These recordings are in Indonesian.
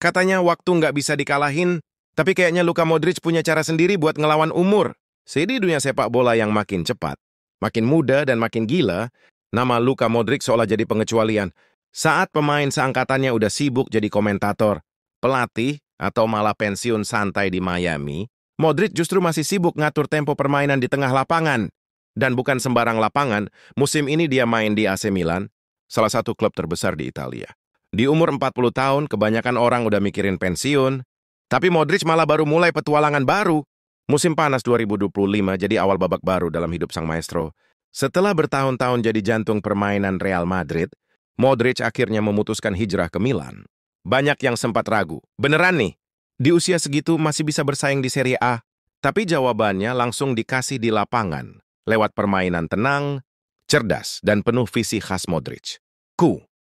Katanya waktu nggak bisa dikalahin, tapi kayaknya Luka Modric punya cara sendiri buat ngelawan umur. Di dunia sepak bola yang makin cepat, makin muda dan makin gila, nama Luka Modric seolah jadi pengecualian. Saat pemain seangkatannya udah sibuk jadi komentator, pelatih, atau malah pensiun santai di Miami, Modric justru masih sibuk ngatur tempo permainan di tengah lapangan. Dan bukan sembarang lapangan, musim ini dia main di AC Milan, salah satu klub terbesar di Italia. Di umur 40 tahun, kebanyakan orang udah mikirin pensiun, tapi Modric malah baru mulai petualangan baru. Musim panas 2025 jadi awal babak baru dalam hidup sang maestro. Setelah bertahun-tahun jadi jantung permainan Real Madrid, Modric akhirnya memutuskan hijrah ke Milan. Banyak yang sempat ragu, beneran nih, di usia segitu masih bisa bersaing di Serie A? Tapi jawabannya langsung dikasih di lapangan, lewat permainan tenang, cerdas, dan penuh visi khas Modric.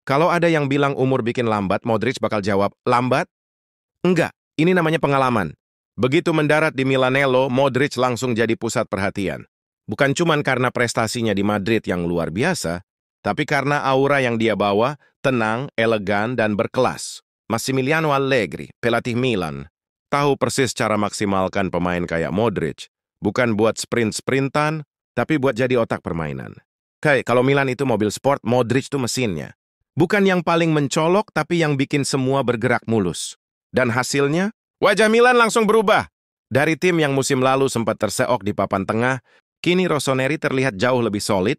Kalau ada yang bilang umur bikin lambat, Modric bakal jawab, lambat? Enggak, ini namanya pengalaman. Begitu mendarat di Milanello, Modric langsung jadi pusat perhatian. Bukan cuma karena prestasinya di Madrid yang luar biasa, tapi karena aura yang dia bawa, tenang, elegan, dan berkelas. Massimiliano Allegri, pelatih Milan, tahu persis cara maksimalkan pemain kayak Modric. Bukan buat sprint-sprintan, tapi buat jadi otak permainan. Kalau Milan itu mobil sport, Modric itu mesinnya. Bukan yang paling mencolok, tapi yang bikin semua bergerak mulus. Dan hasilnya, wajah Milan langsung berubah. Dari tim yang musim lalu sempat terseok di papan tengah, kini Rossoneri terlihat jauh lebih solid,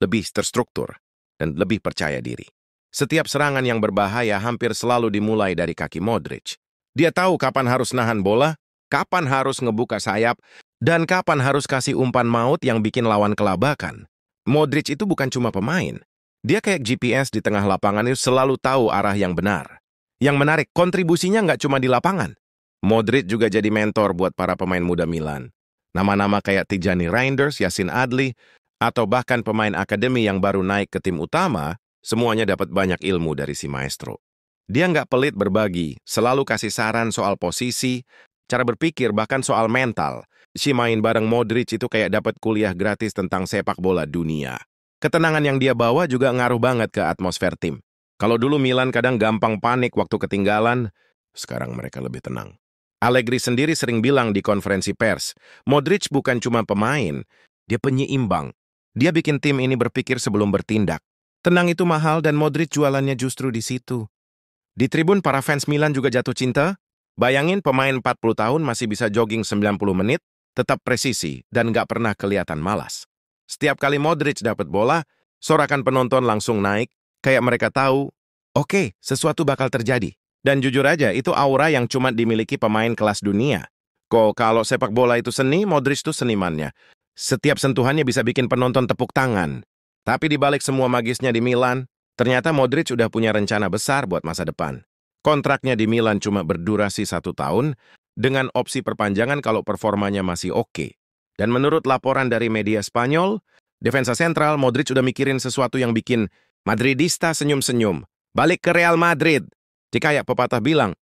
lebih terstruktur, dan lebih percaya diri. Setiap serangan yang berbahaya hampir selalu dimulai dari kaki Modric. Dia tahu kapan harus nahan bola, kapan harus ngebuka sayap, dan kapan harus kasih umpan maut yang bikin lawan kelabakan. Modric itu bukan cuma pemain. Dia kayak GPS di tengah lapangan itu selalu tahu arah yang benar. Yang menarik, kontribusinya nggak cuma di lapangan. Modric juga jadi mentor buat para pemain muda Milan. Nama-nama kayak Tijani Reinders, Yassin Adli, atau bahkan pemain akademi yang baru naik ke tim utama, semuanya dapat banyak ilmu dari si maestro. Dia nggak pelit berbagi, selalu kasih saran soal posisi, cara berpikir, bahkan soal mental. Si main bareng Modric itu kayak dapat kuliah gratis tentang sepak bola dunia. Ketenangan yang dia bawa juga ngaruh banget ke atmosfer tim. Kalau dulu Milan kadang gampang panik waktu ketinggalan, sekarang mereka lebih tenang. Allegri sendiri sering bilang di konferensi pers, Modric bukan cuma pemain, dia penyeimbang. Dia bikin tim ini berpikir sebelum bertindak. Tenang itu mahal dan Modric jualannya justru di situ. Di tribun para fans Milan juga jatuh cinta. Bayangin pemain 40 tahun masih bisa jogging 90 menit, tetap presisi, dan nggak pernah kelihatan malas. Setiap kali Modric dapat bola, sorakan penonton langsung naik, kayak mereka tahu, oke, sesuatu bakal terjadi. Dan jujur aja, itu aura yang cuma dimiliki pemain kelas dunia. Kalau sepak bola itu seni, Modric itu senimannya. Setiap sentuhannya bisa bikin penonton tepuk tangan. Tapi dibalik semua magisnya di Milan, ternyata Modric udah punya rencana besar buat masa depan. Kontraknya di Milan cuma berdurasi 1 tahun, dengan opsi perpanjangan kalau performanya masih oke. Dan menurut laporan dari media Spanyol, defensa sentral Modric udah mikirin sesuatu yang bikin Madridista senyum-senyum. Balik ke Real Madrid. Kayak pepatah bilang,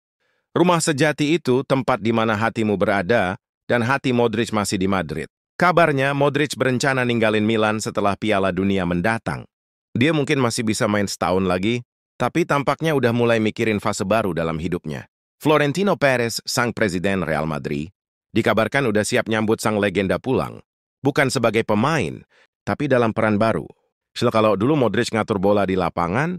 rumah sejati itu tempat di mana hatimu berada, dan hati Modric masih di Madrid. Kabarnya Modric berencana ninggalin Milan setelah Piala Dunia mendatang. Dia mungkin masih bisa main setahun lagi, tapi tampaknya udah mulai mikirin fase baru dalam hidupnya. Florentino Perez, sang presiden Real Madrid, dikabarkan udah siap nyambut sang legenda pulang. Bukan sebagai pemain, tapi dalam peran baru. Kalau dulu Modric ngatur bola di lapangan,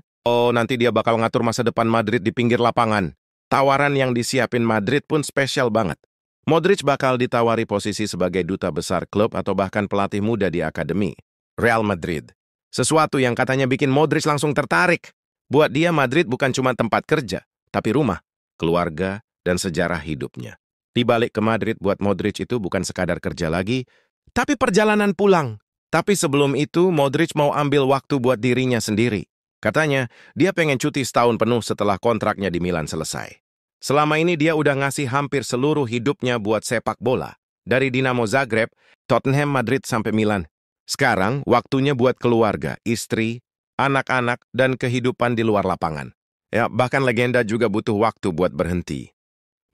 nanti dia bakal ngatur masa depan Madrid di pinggir lapangan. Tawaran yang disiapin Madrid pun spesial banget. Modric bakal ditawari posisi sebagai duta besar klub atau bahkan pelatih muda di akademi Real Madrid. Sesuatu yang katanya bikin Modric langsung tertarik. Buat dia Madrid bukan cuma tempat kerja, tapi rumah, keluarga, dan sejarah hidupnya. Dibalik ke Madrid buat Modric itu bukan sekadar kerja lagi, tapi perjalanan pulang. Tapi sebelum itu, Modric mau ambil waktu buat dirinya sendiri. Katanya, dia pengen cuti setahun penuh setelah kontraknya di Milan selesai. Selama ini dia udah ngasih hampir seluruh hidupnya buat sepak bola. Dari Dinamo Zagreb, Tottenham, Madrid, sampai Milan. Sekarang, waktunya buat keluarga, istri, anak-anak, dan kehidupan di luar lapangan. Bahkan legenda juga butuh waktu buat berhenti.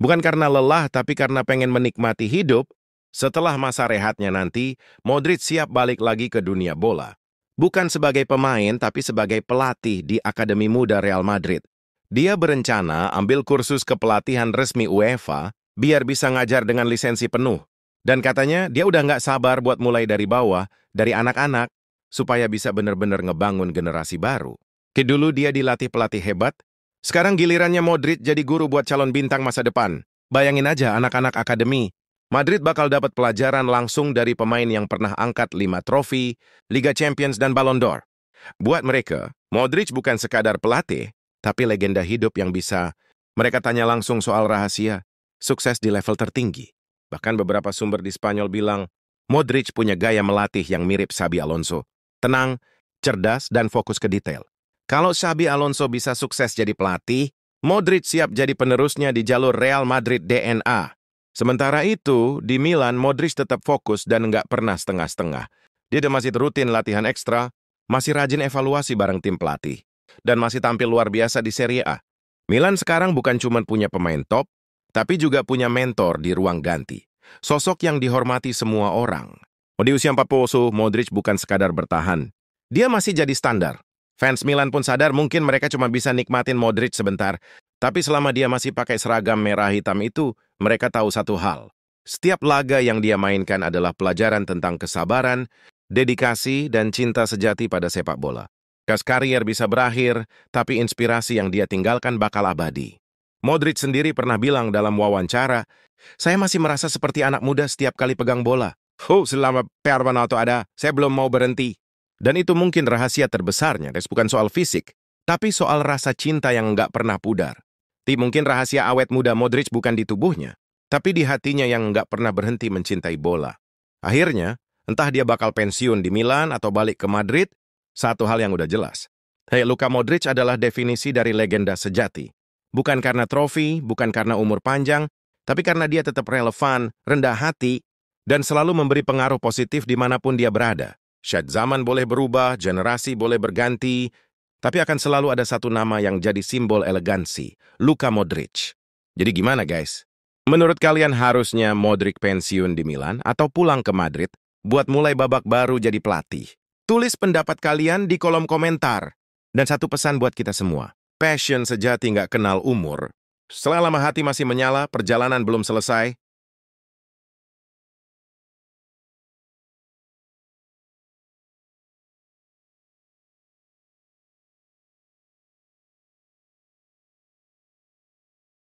Bukan karena lelah, tapi karena pengen menikmati hidup. Setelah masa rehatnya nanti, Modric siap balik lagi ke dunia bola. Bukan sebagai pemain, tapi sebagai pelatih di Akademi Muda Real Madrid. Dia berencana ambil kursus kepelatihan resmi UEFA biar bisa ngajar dengan lisensi penuh. Dan katanya dia udah nggak sabar buat mulai dari bawah, dari anak-anak, supaya bisa benar-benar ngebangun generasi baru. Dulu dia dilatih pelatih hebat, sekarang gilirannya Modric jadi guru buat calon bintang masa depan. Bayangin aja anak-anak akademi. Madrid bakal dapat pelajaran langsung dari pemain yang pernah angkat 5 trofi, Liga Champions dan Ballon d'Or. Buat mereka, Modric bukan sekadar pelatih, tapi legenda hidup yang bisa mereka tanya langsung soal rahasia, sukses di level tertinggi. Bahkan beberapa sumber di Spanyol bilang, Modric punya gaya melatih yang mirip Xabi Alonso. Tenang, cerdas, dan fokus ke detail. Kalau Xabi Alonso bisa sukses jadi pelatih, Modric siap jadi penerusnya di jalur Real Madrid DNA. Sementara itu, di Milan, Modric tetap fokus dan nggak pernah setengah-setengah. Dia masih rutin latihan ekstra, masih rajin evaluasi bareng tim pelatih, dan masih tampil luar biasa di Serie A. Milan sekarang bukan cuma punya pemain top, tapi juga punya mentor di ruang ganti. Sosok yang dihormati semua orang. Di usia 40, Modric bukan sekadar bertahan. Dia masih jadi standar. Fans Milan pun sadar mungkin mereka cuma bisa nikmatin Modric sebentar, tapi selama dia masih pakai seragam merah hitam itu, mereka tahu satu hal. Setiap laga yang dia mainkan adalah pelajaran tentang kesabaran, dedikasi, dan cinta sejati pada sepak bola. Karier bisa berakhir, tapi inspirasi yang dia tinggalkan bakal abadi. Modric sendiri pernah bilang dalam wawancara, saya masih merasa seperti anak muda setiap kali pegang bola. Selama Permanato ada, saya belum mau berhenti. Dan itu mungkin rahasia terbesarnya, bukan soal fisik, tapi soal rasa cinta yang nggak pernah pudar. Mungkin rahasia awet muda Modric bukan di tubuhnya, tapi di hatinya yang nggak pernah berhenti mencintai bola. Akhirnya, entah dia bakal pensiun di Milan atau balik ke Madrid, satu hal yang udah jelas. Luka Modric adalah definisi dari legenda sejati. Bukan karena trofi, bukan karena umur panjang, tapi karena dia tetap relevan, rendah hati, dan selalu memberi pengaruh positif dimanapun dia berada. Zaman boleh berubah, generasi boleh berganti, tapi akan selalu ada satu nama yang jadi simbol elegansi, Luka Modric. Jadi gimana guys? Menurut kalian harusnya Modric pensiun di Milan atau pulang ke Madrid buat mulai babak baru jadi pelatih? Tulis pendapat kalian di kolom komentar. Dan satu pesan buat kita semua. Passion sejati nggak kenal umur. Selama hati masih menyala, perjalanan belum selesai.